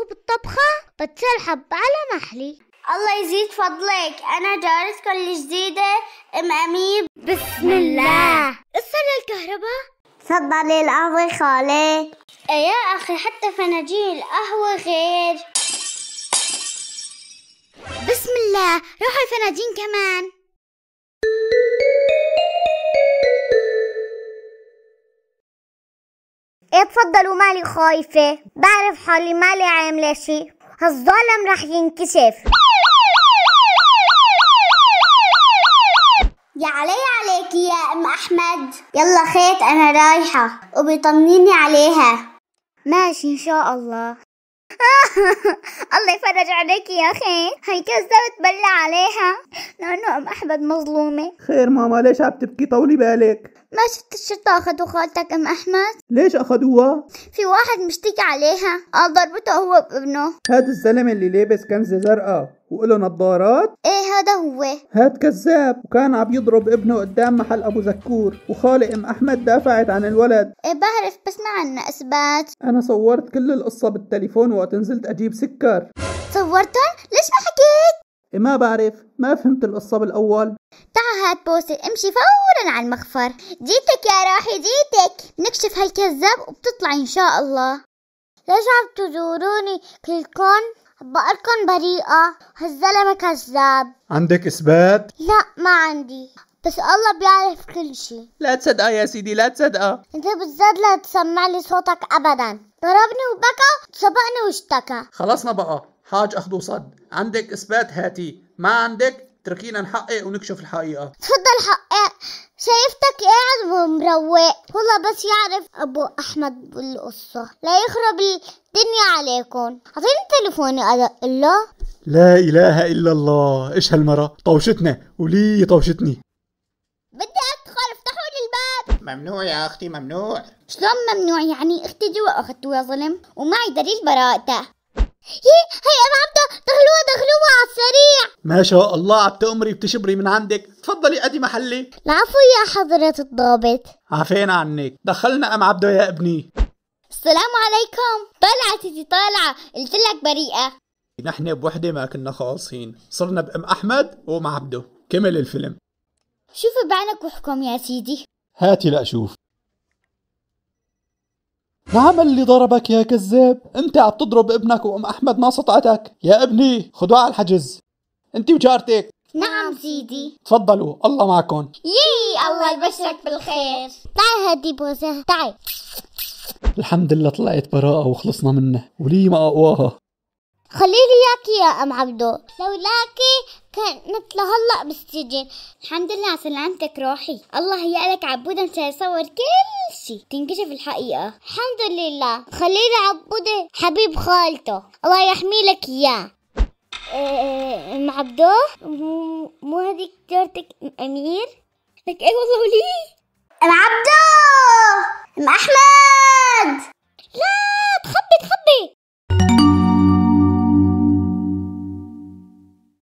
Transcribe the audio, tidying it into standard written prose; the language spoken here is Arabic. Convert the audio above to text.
هو بالطبخة بتسلحب على محلي. الله يزيد فضلك، أنا جارتكم الجديدة أم أمير. بسم الله. اصل الكهرباء. تفضلي القهوة خالي. يا أخي حتى فناجين القهوة غير. بسم الله. روحوا الفناجين كمان. اتفضلوا، مالي خايفة، بعرف حالي مالي عاملة شي، هالظالم رح ينكشف. يا عليك يا ام احمد. يلا خيت انا رايحة وبيطمنيني عليها. ماشي ان شاء الله. الله يفرج عليك يا اخي، هي كذبت بلع عليها لانه ام احمد مظلومة. خير ماما، ليش عم تبكي؟ طولي بالك. ما شفت الشرطة اخذوا خالتك ام احمد؟ ليش اخذوها؟ في واحد مشتكي عليها، ضربته هو بابنه. هاد الزلمة اللي لابس كمزة زرقاء وله نظارات؟ ايه هذا هو. هاد كذاب، وكان عم يضرب ابنه قدام محل ابو زكور، وخالي ام احمد دافعت عن الولد. ايه بعرف، بس ما عنا اثبات. انا صورت كل القصة بالتليفون وقت نزلت اجيب سكر. صورتهم؟ ليش ما حكيت؟ إيه ما بعرف، ما فهمت القصة بالاول. تعا هات بوسة، امشي فورا على المخفر. جيتك يا روحي جيتك، نكشف هالكذاب وبتطلع ان شاء الله. ليش عم تزوروني كلكن؟ بقالكن بريئة، هالزلمة كذاب. عندك اثبات؟ لا ما عندي، بس الله بيعرف كل شي. لا تصدقها يا سيدي، لا تصدقها. انت بالذات لا تسمع لي صوتك ابدا. ضربني وبكى وسبقني واشتكى. خلصنا بقى، حاج اخذ وصد. عندك اثبات هاتي، ما عندك تركينا نحقق ونكشف الحقيقة. تفضل حقق، شايفتك قاعد ومروق. والله بس يعرف ابو احمد بالقصة لا يخرب الدنيا عليكم. اعطيني تليفوني ادق له. لا اله الا الله، ايش هالمرة طوشتنا ولي طوشتني. بدي ادخل، افتحوا لي الباب. ممنوع يا اختي ممنوع. شلون ممنوع يعني؟ اختي جوا اخذتوه يا ظلم ومعي دليل براءته. هي ام عبده، دخلوها على السريع. ما شاء الله، عم تأمري بتشبري من عندك. تفضلي ادي محلي. العفو يا حضرة الضابط. عافينا عنك، دخلنا ام عبده يا ابني. السلام عليكم. طلعتي طالعة، قلت لك بريئة. نحن بوحدة ما كنا خالصين، صرنا بأم أحمد وأم عبده، كمل الفيلم. شوف بعينك واحكم يا سيدي. هاتي لأشوف. نعم اللي ضربك يا كذاب، انت عم تضرب ابنك وأم أحمد ما سطعتك. يا ابني خدوه على الحجز، انت وجارتك. نعم سيدي. تفضلوا، الله معكم. الله يبشرك بالخير. تعي هدي بوسه، تعي. الحمد لله طلعت براءة وخلصنا منه، ولي ما أقواها. خليلي اياكي يا ام عبدو، لولاكي كانت لهلا بالسجن. الحمد لله على سلامتك روحي. الله يقلك عبودة مشان يصور كل شي تنكشف الحقيقة. الحمد لله. خليلي عبودة حبيب خالته، الله يحمي لك اياه. ام عبدو، مو هذيك جارتك امير؟ لك ايه والله ولي. ام عبدو، ام احمد. لا تخلي